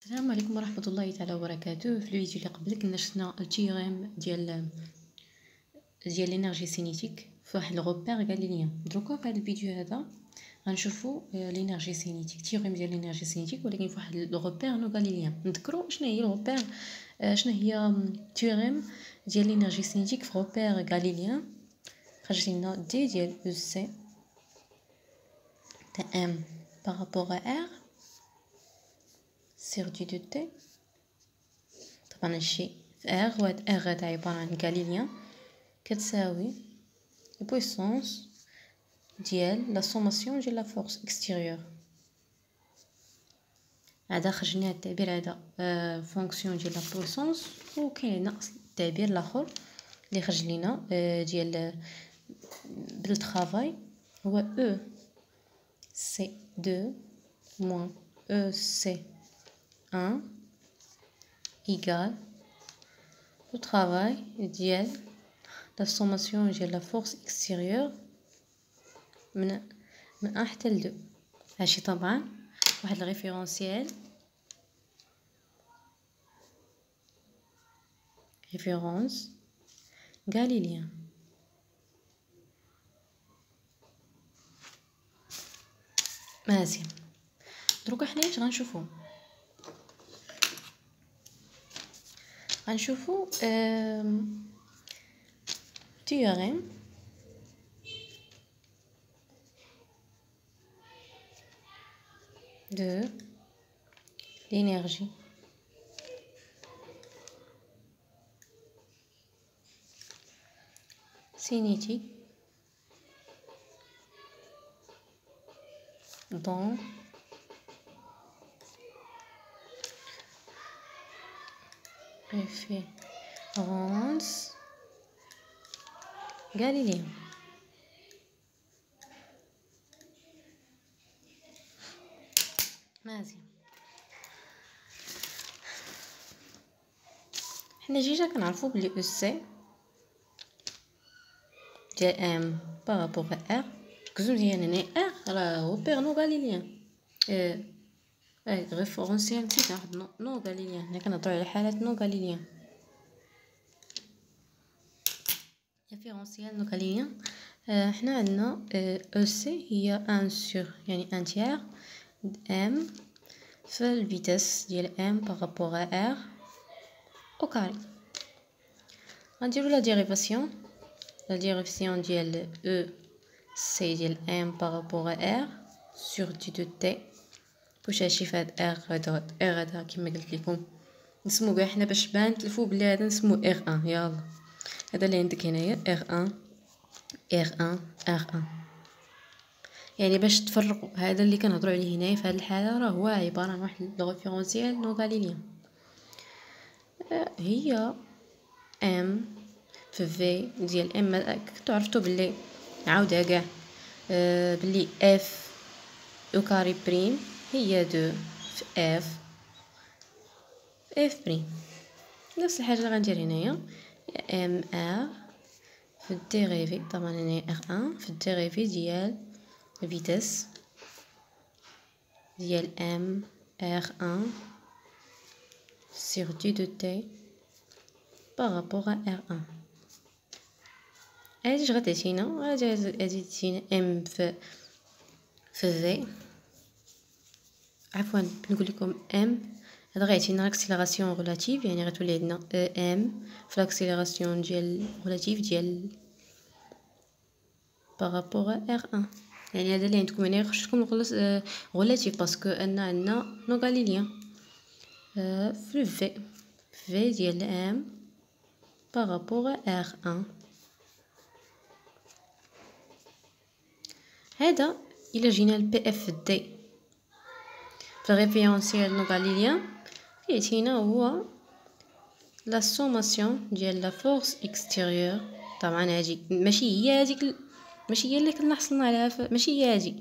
السلام عليكم ورحمة الله تعالى وبركاته. في الفيديو اللي قبل كنا شفنا التيوريم ديال لينيرجي سينيتيك في واحد الغوبير غاليليان. دروكا في هذا الفيديو هذا غنشوفوا لينيرجي سينيتيك، تيوريم ديال لينيرجي سينيتيك ولكن في واحد الغوبير نو غاليليان. نذكروا شنو هي الغوبير، شنو هي تيوريم ديال لينيرجي سينيتيك في غوبير غاليليان. خرج لنا دي ديال او سي تاع ام بارابور ا ار sur du de t. طبعا هادشي في ار، وهاد ار هذا عبارة عن غاليليان كتساوي البويسونس ديال لا سوماسيون ديال لا فورس اكستيريور. هذا خرجنا التعبير هذا فونكسيون ديال لا بويسونس، وكاين عندنا التعبير الاخر اللي خرج لينا ديال بالترافاي هو او سي 2 موان او سي 1 égale le travail ديال la sommation ديال la force extérieure من 1 حتى ل 2. هادشي طبعا واحد الريفيرونسيال ريفيرونس غاليليان. مزيان، دروكا حنا اش غنشوفو théorème de l'énergie cinétique dans référence غاليليان. مزيان، حنا ديجا كنعرفوا بلي او سي ديال ام بارابور ار. ركزوا مزيان هنا، ار راه هو بير نو غاليليان، ريفيرونسيال نسيت واحد نو غاليليان. حنا كنهضروا على حالات نو غاليليان، ريفيرونسيال نو غاليليان. حنا عندنا او سي هي 1 sur يعني 1 tiers ام في الفيتاس ديال ام بارابور ار او كاري. غنديرو لا ديريفاسيون ديال او سي ديال ام بارابور ار sur دي دو تي. واش هادشي في هاد ار هذا كما قلت لكم نسمو كاع حنا باش بان تلفو بلي هذا نسمو ار 1. يلا هذا اللي عندك هنايا ار 1 ار 1 ار 1. يعني باش تفرقوا هذا اللي كنهضروا عليه هنايا في هذه الحاله راه هو عباره عن واحد لو ريفيرونسيال نو غاليليان. هي ام في في ديال ام كنتو عرفتو بلي عاودها كاع بلي اف او كاري بريم هي 2 في اف بريم. نفس الحاجه اللي غندير هنايا ام ار في الديريفي، طبعا هنا ار 1 في الديريفي ديال الفيتاس ديال ام ار 1 sur du de t par rapport à R1. هادي اش غتعطينا؟ غادي تعطينا ام في في عفوا نقول لكم ام هذا غيعطينا لاكسيليراسيون ريلاتيف، يعني غتولي عندنا ام في لاكسيليراسيون ديال ريلاتيف ديال بارابور ار 1. يعني هذا اللي عندكم هنا خص لكم ريلاتيف باسكو ان عندنا نو غاليليان في في ديال ام بارابور ار 1. هذا الى جينا لبي اف دي في الريفيرونسيال نو غاليليان يعطينا هو لا سوماسيون ديال لا فورس اكستيريور. طبعا هادي ماشي هي هذيك، ماشي هي اللي كنا حصلنا عليها، ماشي هي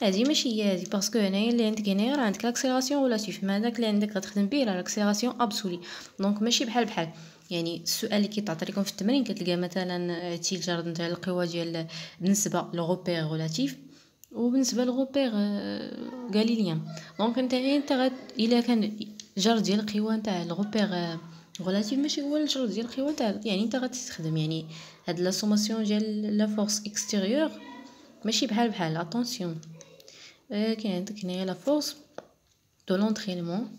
هادي ماشي هي هادي باسكو هنايا اللي عندك هنايا راه عندك لاكسيليراسيون ريلاتيف، ما هذاك اللي عندك غتخدم به لا لاكسيليراسيون ابسولي. دونك ماشي بحال يعني السؤال اللي كيتعطى لكم في التمرين كتلقى مثلا عطيتي الجرد نتاع القوه ديال بالنسبه لغوبير ريلاتيف وبالنسبه لغوبير غاليليان. دونك انت الا كان الجر ديال القوى نتاع الغوبير غولاتيف ماشي هو الجر ديال القوى تاع، يعني انت غتستخدم يعني هاد لا سوماسيون ديال لا فورس اكستيريور ماشي بحال اتونسيون. كاين عندك هنايا لا فورس دو لونطرينمون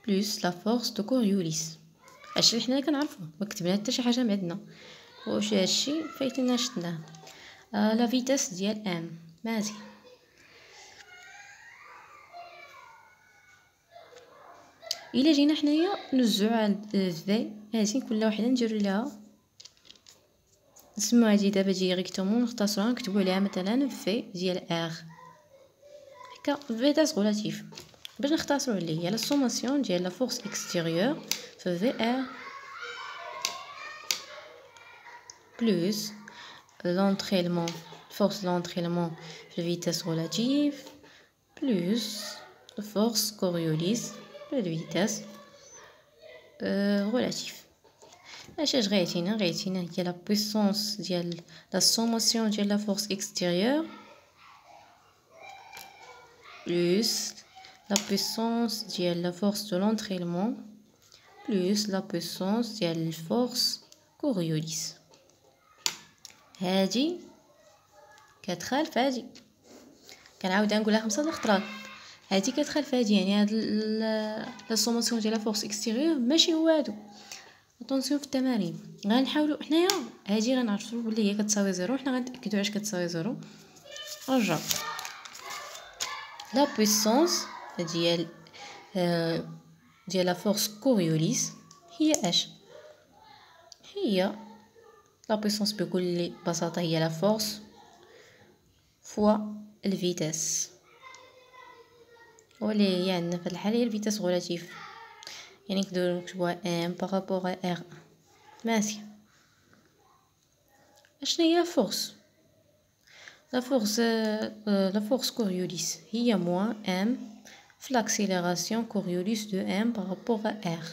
بلس لا فورس دو كوريوليس. هادشي اللي حنا كنعرفو، ما كتبنا حتى شي حاجه من عندنا، واش هادشي فايتنا شفناه. لا فيتاس ديال ام مزيان. الا جينا حنايا نوزعو عند في هادي كل وحده نديرو ليها نسمو هادي دابا ديريكتومون نختصروها نكتبو عليها مثلا في ديال ار هكا فيتاس غولاتيف باش نختصروا اللي هي لا سوماسيون ديال لا فورس اكستيريور في ار بلس l'entraînement force l'entraînement de vitesse relative plus la force Coriolis de vitesse relative. اش غايتينا هي لا puissance ديال لا sommation ديال لا force extérieure plus la puissance ديال la force de l'entraînement plus la puissance ديال force Coriolis. هادي كتخالف هادي، كنعاودها نقولها 5 الخطرات. هادي كتخالف هادي، يعني هاد لا سوماسيون ديال لا فورس اكستيريور ماشي هو هادو. اتونسيون في التمارين غنحاولوا حنايا هادي غنعرفوا بلي هي كتساوي زيرو، حنا غنتاكدوا علاش كتساوي زيرو. رجع لا بويسونس ديال لا فورس كوريوليس هي اش؟ هي لا بويسونس بكل بساطه هي لا فورس فوا الفيتاس، واللي هي عندنا في الحاله هي الفيتاس غولاتيف، يعني نقدروا نكتبوها ام بارابور ار. ماشي اشنا هي فورس؟ لا فورس كوريوليس هي موان ام في لاكسيليراسيون كوريوليس دو ام بارابور ار.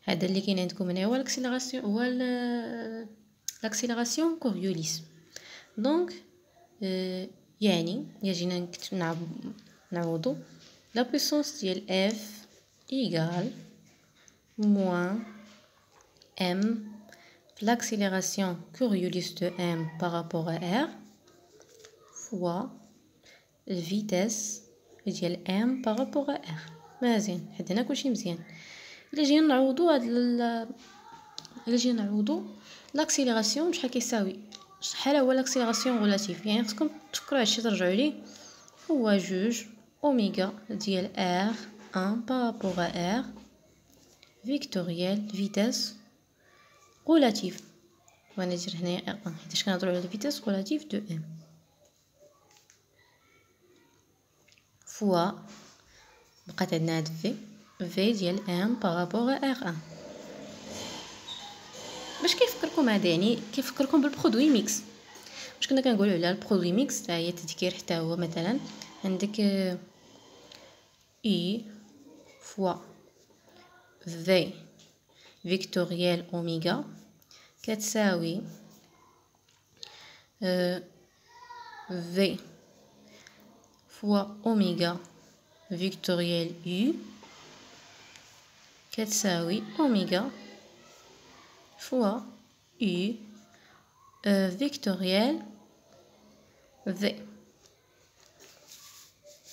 هذا اللي كاين عندكم هنا هو لاكسيليراسيون، هو لاكسيليراسيون كوريوليس. دونك يعني جينا نعوضو لا بويسونس ديال اف ايغال موان ام في لاكسيليراسيون كوريوليس دو ام بارابور ار فوا الفيتاس ديال ام بارابور ار. مزيان، حد هنا كلشي مزيان. الا جينا نعوضو لاكسيليراسيون شحال كيساوي، شحال هو لاكسيليراسيون غولاتيف، يعني خصكم تفكروا هادشي ترجعوا ليه، هو جوج اوميغا ديال ار 1 بارابور ار فيكتوريال فيتاس غولاتيف. وانا ندير هنايا ار 1 حيت كنهضروا على فيتاس غولاتيف دو ام فوا بقات عندنا هاد في ديال ام بارابور ار 1. باش كيفكركم هذا؟ يعني كيفكركم بالبرودوي ميكس، واش كنا كنقولوا على البرودوي ميكس تاع هي تذكير حتى هو. مثلا عندك اي فوا في فيكتوريال اوميغا كتساوي في فوا اوميغا فيكتوريال يو كتساوي اوميغا فوا يو فيكتوريال في.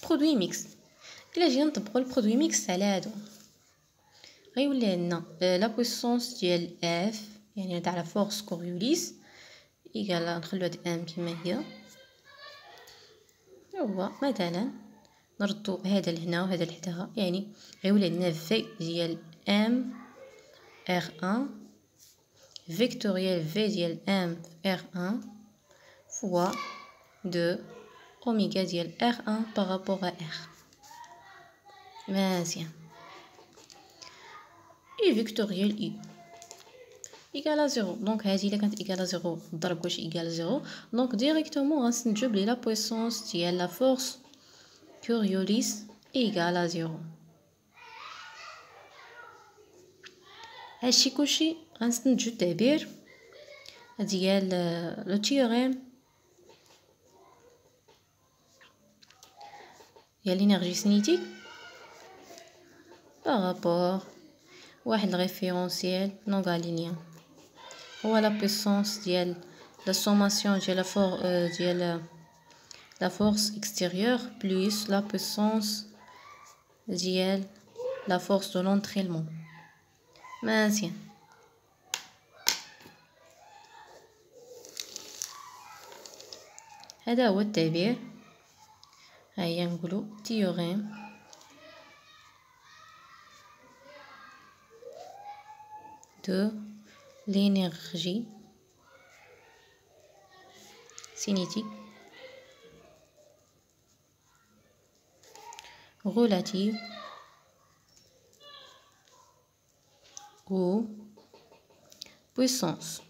برودوي ميكس. الا جينا نطبقوا البرودوي ميكس على هادو غيولي عندنا لا بويسونس ديال اف يعني تاع لا فورس كوريوليس ايكال نخلو هاد ام كما هي، هو مثلا نردو هذا لهنا وهذا لحداها، يعني غيولي عندنا في ديال ام ار 1 فيكتوريال في ديال ام ار 1 فوا 2 اوميغا ديال ار 1 بارابور ار. مزيان. اي فيكتوريال اي ايكال زيرو، دونك هذه الا كانت ايكال زيرو نضرب واش ايكال زيرو، دونك ديريكتومون غنستنتجو بلي لا بويسونس ديال لا فورس كوريوليس ايكال زيرو. هادشي كلشي غنستنتجو التعبير ديال لو تيوريم ديال l'énergie cinétique par rapport واحد الريفيرونسيال non galinien هو لا بويسونس ديال لا سوماسيون ديال ديال لا فورس اكستيريور بلس لا بويسونس ديال لا فورس دو لونترينمون. مزيان. هذا هو التعبير. هيا نقولوا تيوريم de l'énergie cinétique relative aux puissances.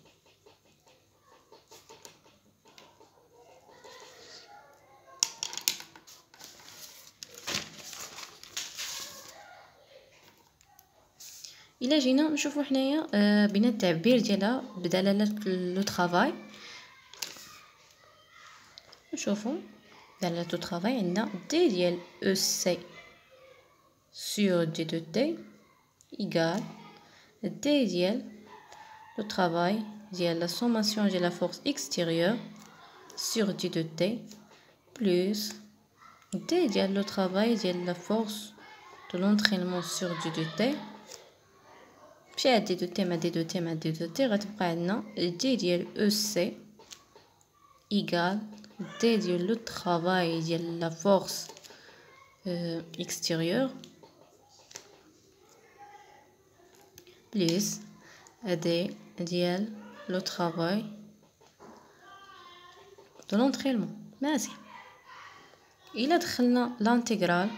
إلا جينا نشوفو حنايا بين التعبير ديالها بدلالة لو طرافاي. نشوفو دلالة لو طرافاي عندنا دي ديال او سي sur d de t égale d ديال le travail ديال la sommation de la force extérieure sur d de t plus d ديال le travail ديال la force de l'entraînement sur d de t مشي d de t مع d de t مع d de t غتبقى عندنا d ديال e c égale d ديال le travail ديال la force extérieure plus d ديال le travail de l'entraînement. ماشي. إلا دخلنا لانتيغرال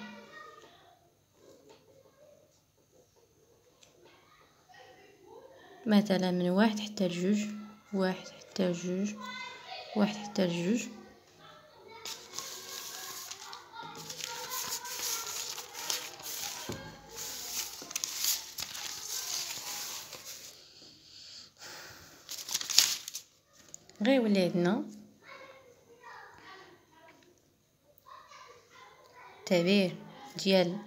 مثلا من 1 حتى ل2 1 حتى ل2 1 حتى ل2 غيولي عندنا التعبير ديال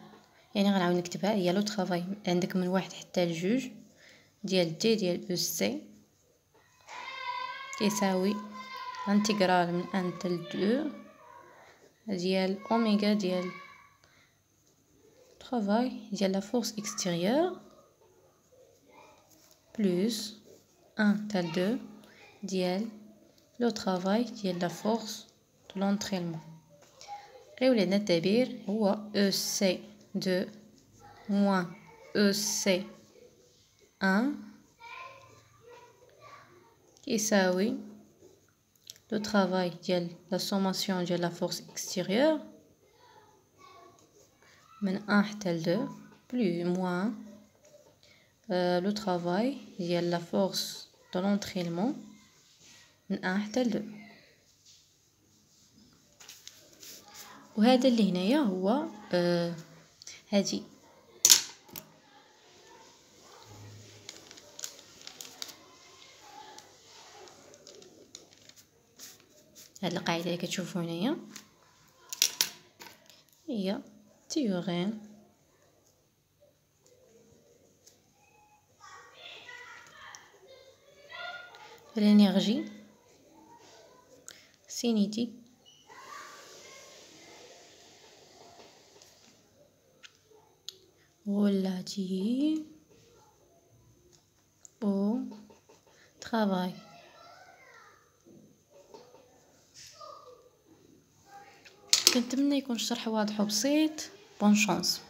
يعني غنعاود نكتبها. هي لو طرافاي عندك من 1 حتى ل2 ديال دي ديال او سي كيساوي انتغرال من 1 حتى ل 2 ديال اوميغا ديال طرافاي ديال لا فورس اكستيريور بلس 1 حتى ل 2 ديال لو طرافاي ديال لا فورس دو لونترينمون. غيولي عندنا التعبير هو او سي 2 موان او سي 1 يساوي لو طرافاي ديال لا سوماسيون ديال لا فورس اكستيريور من 1 حتى ل 2 بلس موان لو طرافاي ديال لا فورس دو لونترينمون من 1 حتى ل 2. وهذا اللي هنايا هو هادي هاد القاعده اللي كتشوفوا هنايا هي تيوريم l'énergie cinétique relative au travail. كنتمنى يكون الشرح واضح وبسيط. بون شانس.